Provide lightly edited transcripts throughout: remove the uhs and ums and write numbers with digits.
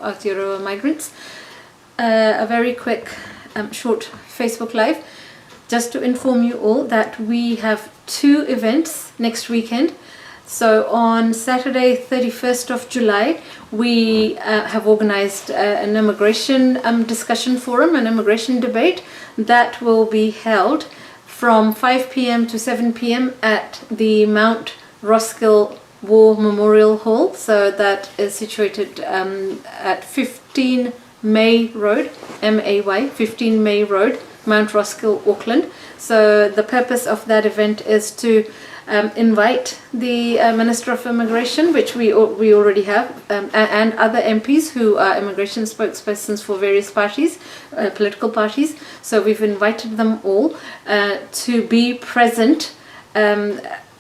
Aotearoa migrants. A very quick short Facebook Live just to inform you all that we have two events next weekend. So on Saturday 31st of July we have organized an immigration discussion forum, an immigration debate that will be held from 5 p.m. to 7 p.m. at the Mount Roskill War Memorial Hall. So that is situated at 15 May Road, M-A-Y, 15 May Road, Mount Roskill, Auckland. So the purpose of that event is to invite the Minister of Immigration, which we already have, and other MPs who are immigration spokespersons for various parties, political parties. So we've invited them all to be present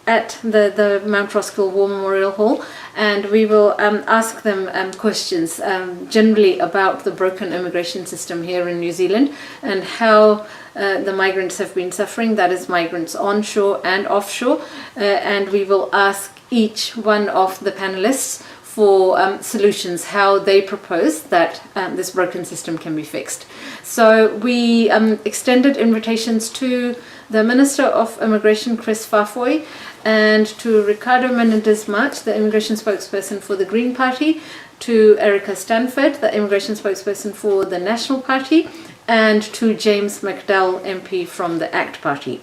at the Mount Roskill War Memorial Hall, and we will ask them questions generally about the broken immigration system here in New Zealand and how the migrants have been suffering, that is migrants onshore and offshore, and we will ask each one of the panelists for solutions, how they propose that this broken system can be fixed. So we extended invitations to the Minister of Immigration, Chris Fafoy, and to Ricardo Menendez-March, the immigration spokesperson for the Green Party, to Erica Stanford, the immigration spokesperson for the National Party, and to James McDowell, MP from the ACT Party.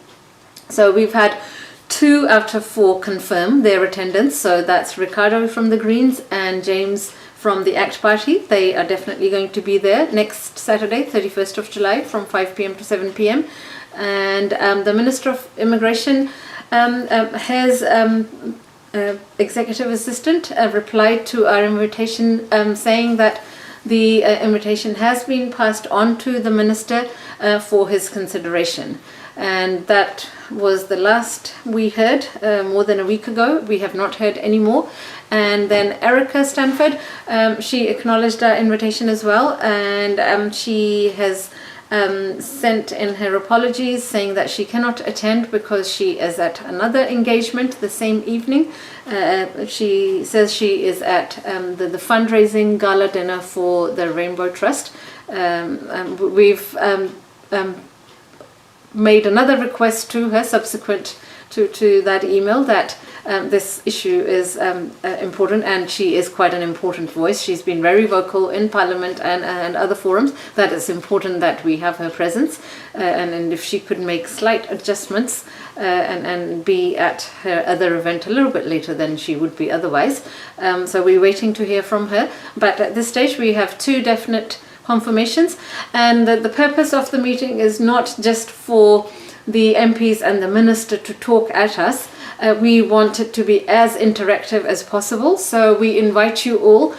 So we've had 2 out of 4 confirm their attendance, so that's Ricardo from the Greens and James from the ACT Party. They are definitely going to be there next Saturday, 31st of July, from 5 p.m. to 7 p.m. And the Minister of Immigration has executive assistant replied to our invitation saying that the invitation has been passed on to the Minister for his consideration. And that was the last we heard more than a week ago. We have not heard any more. And then Erica Stanford, she acknowledged our invitation as well, and she has sent in her apologies saying that she cannot attend because she is at another engagement the same evening. She says she is at the fundraising gala dinner for the Rainbow Trust. We've made another request to her subsequent to that email that this issue is important, and she is quite an important voice. She's been very vocal in Parliament and other forums that it's important that we have her presence, and if she could make slight adjustments and be at her other event a little bit later than she would be otherwise. So we're waiting to hear from her, but at this stage we have 2 definite confirmations, and the purpose of the meeting is not just for the MPs and the Minister to talk at us. We want it to be as interactive as possible, so we invite you all,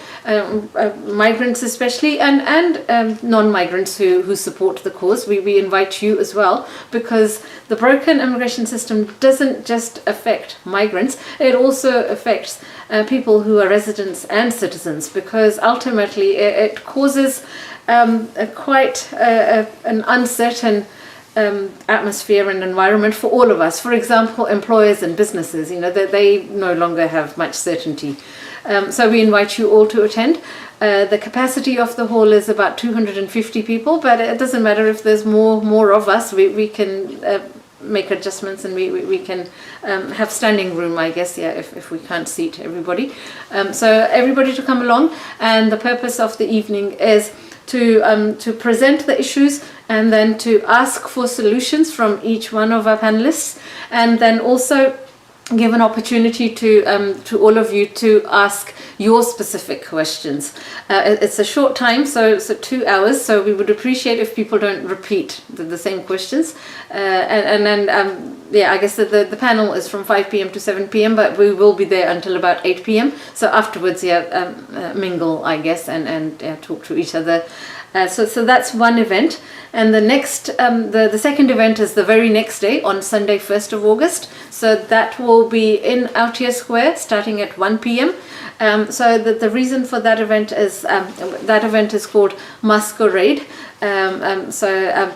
migrants especially, and non-migrants who support the cause. We invite you as well, because the broken immigration system doesn't just affect migrants, it also affects people who are residents and citizens, because ultimately it causes quite an uncertain atmosphere and environment for all of us. For example, employers and businesses, they no longer have much certainty. So we invite you all to attend. The capacity of the hall is about 250 people, but it doesn't matter if there's more of us. We can make adjustments, and we can have standing room, I guess, if we can't seat everybody. So everybody to come along, and the purpose of the evening is to present the issues and then to ask for solutions from each one of our panelists, and then also give an opportunity to all of you to ask your specific questions. It's a short time, so 2 hours, so we would appreciate if people don't repeat the same questions. And then, I guess the panel is from 5 p.m. to 7 p.m., but we will be there until about 8 p.m. So afterwards, mingle, I guess, and talk to each other. So that's one event, and the next, the second event is the very next day on Sunday, 1st of August. So that will be in Aotea Square, starting at 1 p.m. So the reason for that event is called Masquerade. So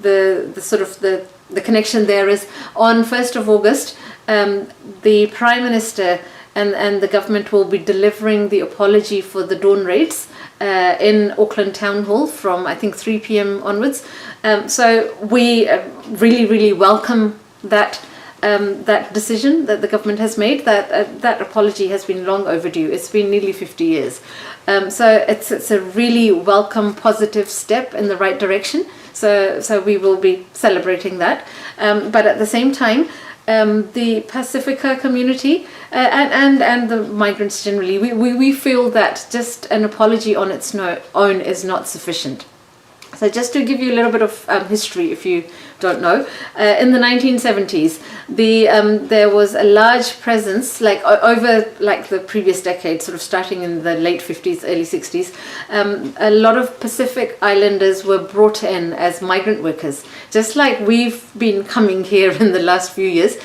the sort of the connection there is on 1st of August, the Prime Minister and the government will be delivering the apology for the dawn raids in Auckland Town Hall from, I think, 3 p.m. onwards. So we really welcome that decision that the government has made. That apology has been long overdue. It's been nearly 50 years. So it's a really welcome, positive step in the right direction. So we will be celebrating that. But at the same time, the Pacifica community and the migrants generally, we feel that just an apology on its own is not sufficient. So just to give you a little bit of history, if you don't know, in the 1970s, there was a large presence, over the previous decade, sort of starting in the late 50s, early 60s, a lot of Pacific Islanders were brought in as migrant workers, just like we've been coming here in the last few years.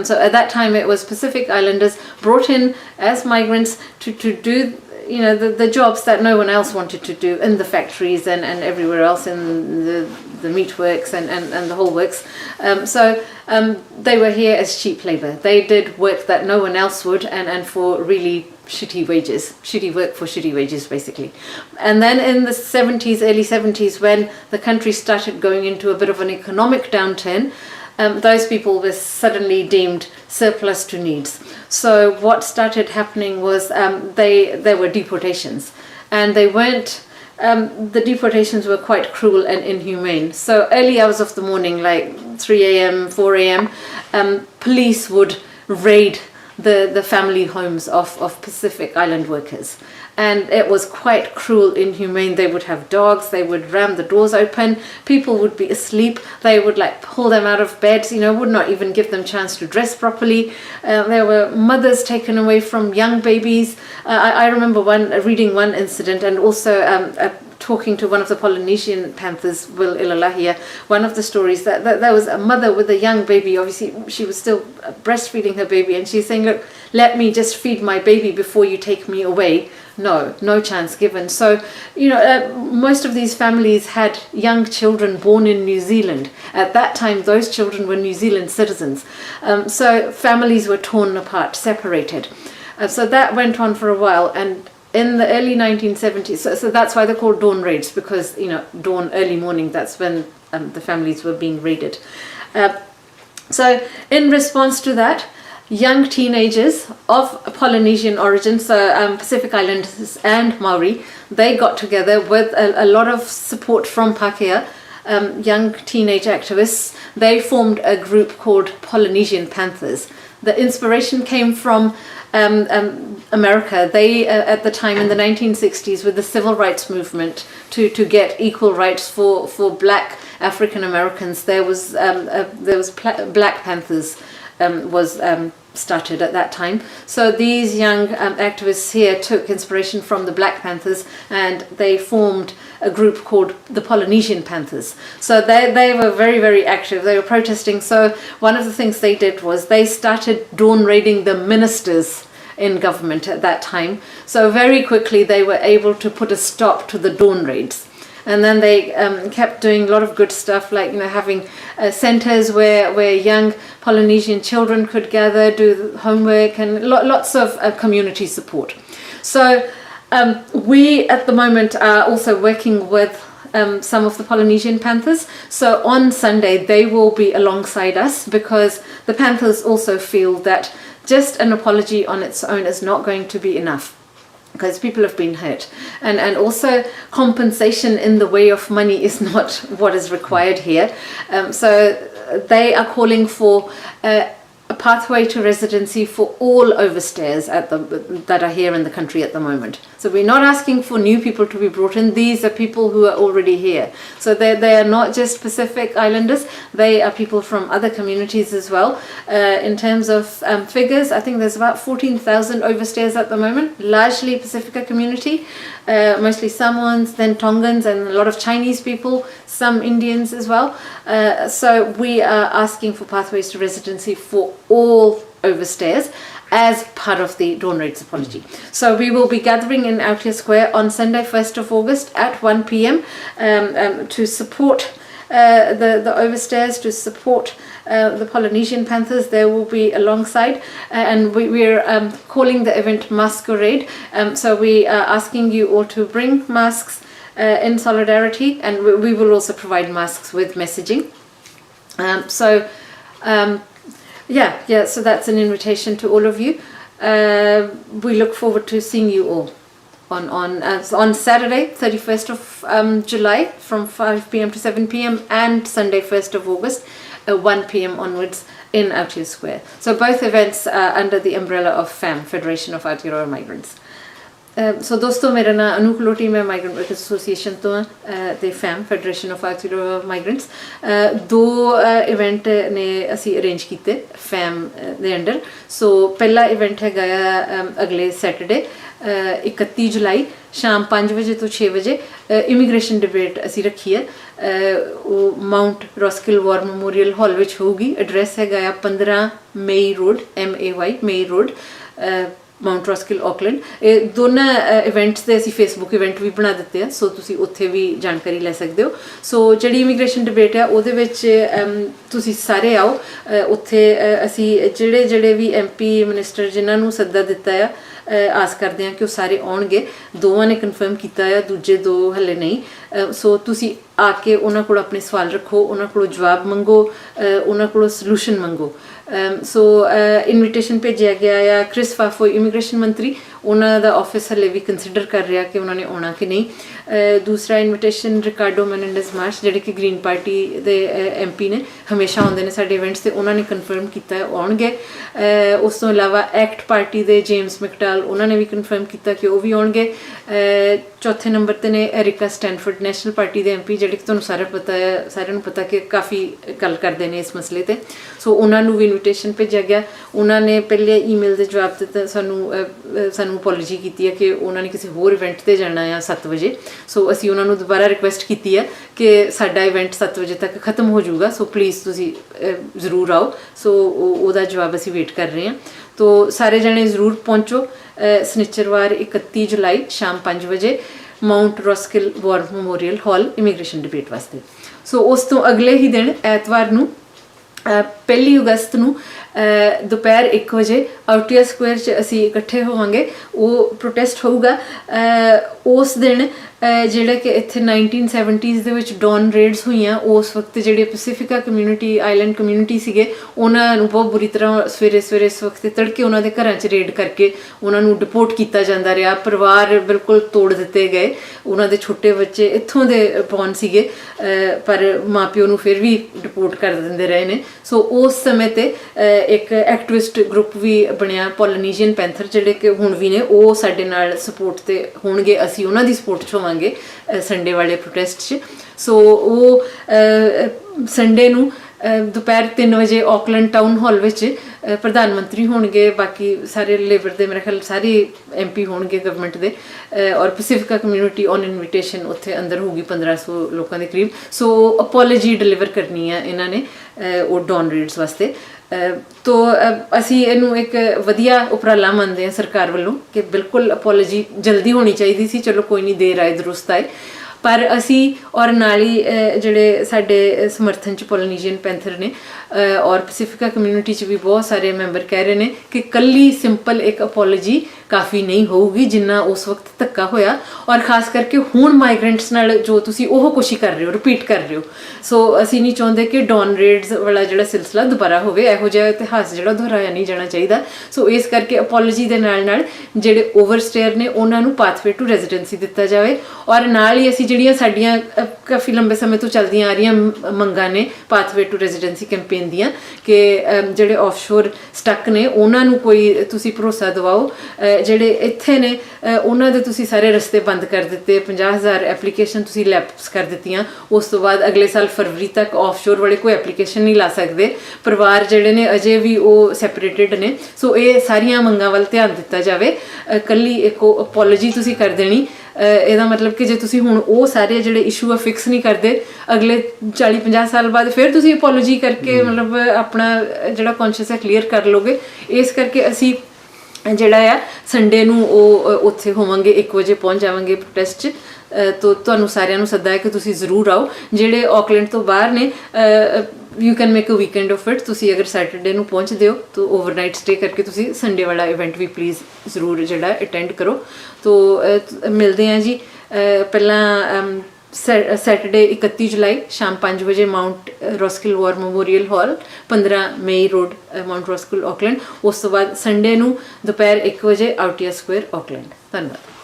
So at that time, it was Pacific Islanders brought in as migrants to do the jobs that no one else wanted to do in the factories and everywhere else in the meat works and the whole works. So they were here as cheap labor. They did work that no one else would, and for really shitty work for shitty wages, basically. And then in the 70s, early 70s, when the country started going into a bit of an economic downturn, those people were suddenly deemed surplus to needs. So what started happening was there were deportations, and they weren't. The deportations were quite cruel and inhumane. So early hours of the morning, like 3 a.m., 4 a.m., police would raid the family homes of Pacific Island workers. And it was quite cruel, inhumane. They would have dogs, they would ram the doors open, people would be asleep, they would pull them out of bed, would not even give them chance to dress properly. There were mothers taken away from young babies. I remember reading one incident, and also talking to one of the Polynesian Panthers, Will Ilalahia, one of the stories that there was a mother with a young baby. Obviously she was still breastfeeding her baby, and she's saying, look, let me just feed my baby before you take me away. No chance given. So most of these families had young children born in New Zealand. At that time, those children were New Zealand citizens. So families were torn apart, separated. So that went on for a while, and in the early 1970s, so that's why they're called dawn raids, because dawn, early morning, that's when the families were being raided. So in response to that, young teenagers of Polynesian origin, so Pacific Islanders and Maori, they got together with a lot of support from Pākehā, young teenage activists. They formed a group called Polynesian Panthers. The inspiration came from America. They, at the time in the 1960s, with the civil rights movement to get equal rights for Black African Americans, there was Black Panthers was started at that time. So these young activists here took inspiration from the Black Panthers, and they formed a group called the Polynesian Panthers. So they were very active. They were protesting. So one of the things they did was they started dawn raiding the ministers in government at that time. So very quickly they were able to put a stop to the dawn raids. And then they kept doing a lot of good stuff, like having centres where young Polynesian children could gather, do homework, and lots of community support. So we at the moment are also working with some of the Polynesian Panthers. So on Sunday they will be alongside us, because the Panthers also feel that just an apology on its own is not going to be enough, because people have been hurt, and also compensation in the way of money is not what is required here. So they are calling for a pathway to residency for all overstayers that are here in the country at the moment. So we're not asking for new people to be brought in. These are people who are already here. So they are not just Pacific Islanders. They are people from other communities as well. In terms of figures, I think there's about 14,000 overstayers at the moment, largely Pacifica community, mostly Samoans, then Tongans, and a lot of Chinese people, some Indians as well. So we are asking for pathways to residency for all overstayers as part of the dawn raids apology. So we will be gathering in Aotea Square on Sunday, 1st of August at 1 p.m. To support the overstayers, to support the Polynesian Panthers, they will be alongside, and we're calling the event Masquerade. So we are asking you all to bring masks in solidarity, and we will also provide masks with messaging. So that's an invitation to all of you. We look forward to seeing you all on Saturday 31st of July from 5 p.m. to 7 p.m. and Sunday 1st of August 1 p.m. onwards in Outfield Square. So both events are under the umbrella of FAM, Federation of Aotearoa Migrants. So दोस्तों मेरा नाम अनु कलोटी, मैं migrant workers association तो ते fam federation of outsider migrants दो event ने असी arrange किए फैम दे अंडर. सो पहला इवेंट है अगले सैटरडे 31 जुलाई शाम 5 बजे तो 6 बजे इमीग्रेशन डिबेट असी रखी है. Mount Roskill war memorial hall विच होगी. एड्रैस है 15 मई रोड MAY मई रोड माउंट रॉस्किल ऑकलैंड. दोनों इवेंट्स के असी फेसबुक इवेंट भी बना दिते हैं, सो तुसी उत्थे भी जानकारी ले सकते हो. सो जिहड़ी इमीग्रेशन डिबेट है उहदे विच तुसी सारे आओ. उत्थे असी जिहड़े भी MP मिनिस्टर जिन्हां नूं सद्दा दिता है आस करते हैं कि वो सारे आउणगे. दोवां ने कन्फर्म किया है, दूजे दो हले नहीं. सो तुसी आके उन्हां कोल अपने सवाल रखो, उन्हां कोल जवाब मंगो, उन्हां कोल सलूशन मंगो. सो इनविटेशन भेजिया गया है क्रिस फाफो इमीग्रेशन मंत्री, उन्हों का ऑफिस हले भी कंसिडर कर रहा कि उन्होंने आना कि नहीं. दूसरा इनविटेशन रिकार्डो मेनेंडेज मार्च जिहड़े कि ग्रीन पार्टी के MP ने, हमेशा आउंदे ने साडे इवेंट्स ते, उन्होंने कन्फर्म किया आउणगे. उस तो इलावा एक्ट पार्टी के जेम्स मैकडाल उन्होंने भी कन्फर्म किया कि वह भी आउणगे. चौथे नंबर पर ने एरिका स्टैनफोर्ड नैशनल पार्टी के MP जिहड़े कि तुहानूं सारिआं नूं पता कि काफ़ी गल करते हैं इस मसले ते. सो उन्होंने भी इनविटेशन भेजा गया. उन्होंने पहले ईमेल के जवाब दिता, सानू अपॉलोजी की है कि उन्होंने किसी होर इवेंट पर जाना है 7 बजे. सो असी उन्होंने दोबारा रिक्वेस्ट की है कि साडा इवेंट 7 बजे तक खत्म हो जाऊगा, सो प्लीज़ तुसी ज़रूर आओ. सो उसका जवाब असी वेट कर रहे हैं. तो सारे जने ज़रूर पहुँचो सनिचरवार 31 जुलाई शाम 5 बजे Mount Roskill war memorial hall immigration debate वास्ते. सो उस तो अगले ही दिन ऐतवार नूं 1 अगस्त नूं दोपहर 1 बजे आउटिया स्क्वेयर च असी इकट्ठे होवांगे. वो प्रोटेस्ट होगा उस दिन जिहड़ा कि इत्थे 1970s दे विच डॉन रेड्स हुईयां. उस वक्त जिहड़े पैसिफिका कम्यूनिटी आइलैंड कम्यूनिटी सीगे उन्हां नूं बहुत बुरी तरह सवेरे इस वक्त तड़के उन्हां दे घरां च रेड करके उन्हां नूं डिपोर्ट किया जांदा रहा. परिवार बिल्कुल तोड़ दिते गए. उन्हां दे छोटे बच्चे इत्थों दे बॉर्न सीगे पर माँ प्यो नूं फिर भी डिपोर्ट कर दिंदे रहे ने. सो उस समय ते एक एक्टिविस्ट ग्रुप भी बनया पॉलिनीशियन पैंथर जिहड़े कि हुण भी ने वो साडे नाल सपोर्ट ते होणगे. असी उन्हां दी सपोर्ट च होवांगे संडे वाले प्रोटेस्ट च. सो वो संडे नूं दोपहर 3 बजे ऑकलैंड टाउन हॉल विच प्रधानमंत्री होणगे, बाकी सारे लेबर दे मेरे ख्याल सारे MP होणगे गवर्नमेंट दे, और पैसिफिका कम्यूनिटी ऑन इनविटेशन उत्थे अंदर होगी 1500 लोगों के करीब. सो अपॉलोजी डिलीवर करनी है इन्हां ने वो डॉन रेड्स वास्ते. तो असी इनू एक वधिया उपराला मानते हैं सरकार वालों कि बिल्कुल अपॉलोजी जल्दी होनी चाहिए सी. चलो कोई नहीं, देर आए दुरुस्त आए. पर असी और नाल ही जिहड़े साडे समर्थन च पोलिनीशियन पैंथर ने और पैसिफिका कम्यूनिटी च भी बहुत सारे मैंबर कह रहे हैं कि कल्ली सिंपल एक अपॉलोजी काफ़ी नहीं होगी जिन्ना उस वक्त धक्का होया. और खास करके हुण माइग्रेंट्स नाल जो तुसी ओह कुछ ही कर रहे हो, रिपीट कर रहे हो. सो असी नहीं चाहते कि डॉन रेड्स वाला जिहड़ा सिलसिला दोबारा होवे. इहो जिहा इतिहास जिहड़ा दोहराया नहीं जाना चाहिए. सो इस करके अपॉलोजी दे नाल जिहड़े ओवरस्टेयर ने उन्हां नूं पाथवे टू रेजिडेंसी दिता जाए. और नाल ही असी जिहड़ियां साडीआं काफ़ी लंबे समय तो चलदियां आ रही मंगां ने पाथवे टू रेजिडेंसी कैंपेन दियां कि जिहड़े ऑफशोर स्टक ने उन्हां नूं कोई तुसी भरोसा दिवाओ. जिहड़े इत्थे ने उन्हां दे तुसी सारे रस्ते बंद कर दिते. 50,000 एप्लीकेशन तुसी लैप्स कर दित्तियां. उस तो बाद अगले साल फरवरी तक ऑफशोर वाले कोई एप्लीकेशन नहीं ला सकते. परिवार जिहड़े ने अजे भी वो सैपरेटेड ने. सो ये सारियां मंगां वल ध्यान दिता जाए. कल्ली एक अपॉलोजी तुसी कर देनी ਇਹਦਾ मतलब कि जे तुसी हुण ਉਹ ਸਾਰੇ ਜਿਹੜੇ ਇਸ਼ੂ ਆ ਫਿਕਸ ਨਹੀਂ ਕਰਦੇ ਅਗਲੇ 40-50 ਸਾਲ ਬਾਅਦ ਫਿਰ ਤੁਸੀਂ ਅਪੋਲੋਜੀ ਕਰਕੇ मतलब ਆਪਣਾ ਜਿਹੜਾ ਕੌਨਸ਼ੀਅਸ ਹੈ ਕਲੀਅਰ ਕਰ ਲੋਗੇ. ਇਸ ਕਰਕੇ ਅਸੀਂ ਜਿਹੜਾ ਆ ਸੰਡੇ ਨੂੰ ਉਹ ਉੱਥੇ ਹੋਵਾਂਗੇ 1 ਵਜੇ ਪਹੁੰਚ ਜਾਵਾਂਗੇ ਪ੍ਰੋਟੈਸਟ 'ਚ. तो ਤੁਹਾਨੂੰ ਸਾਰਿਆਂ ਨੂੰ ਸੱਦਾ ਹੈ ਕਿ ਤੁਸੀਂ ਜ਼ਰੂਰ ਆਓ. ਜਿਹੜੇ ਆਕਲੈਂਡ ਤੋਂ ਬਾਹਰ ਨੇ you can make a weekend of it. ਤੁਸੀਂ ਅਗਰ ਸੈਟਰਡੇ ਨੂੰ ਪਹੁੰਚਦੇ ਹੋ ਤਾਂ ਓਵਰਨਾਈਟ ਸਟੇ ਕਰਕੇ ਤੁਸੀਂ ਸੰਡੇ ਵਾਲਾ ਇਵੈਂਟ ਵੀ ਪਲੀਜ਼ ਜ਼ਰੂਰ ਜਿਹੜਾ ਅਟੈਂਡ ਕਰੋ। ਤੋ ਮਿਲਦੇ ਹਾਂ ਜੀ ਪਹਿਲਾਂ ਸੈਟਰਡੇ 31 ਜੁਲਾਈ ਸ਼ਾਮ 5 ਵਜੇ ਮਾਊਂਟ ਰੋਸਕਿਲ ਵਾਰ ਮੈਮੋਰੀਅਲ ਹਾਲ 15 ਮਈ ਰੋਡ ਮਾਊਂਟ ਰੋਸਕਿਲ ਆਕਲੈਂਡ। ਉਸ ਤੋਂ ਬਾਅਦ ਸੰਡੇ ਨੂੰ ਦੁਪਹਿਰ 1 ਵਜੇ ਆਊਟੀਆ ਸਕੁਆਇਰ ਆਕਲੈਂਡ। ਧੰਨਵਾਦ।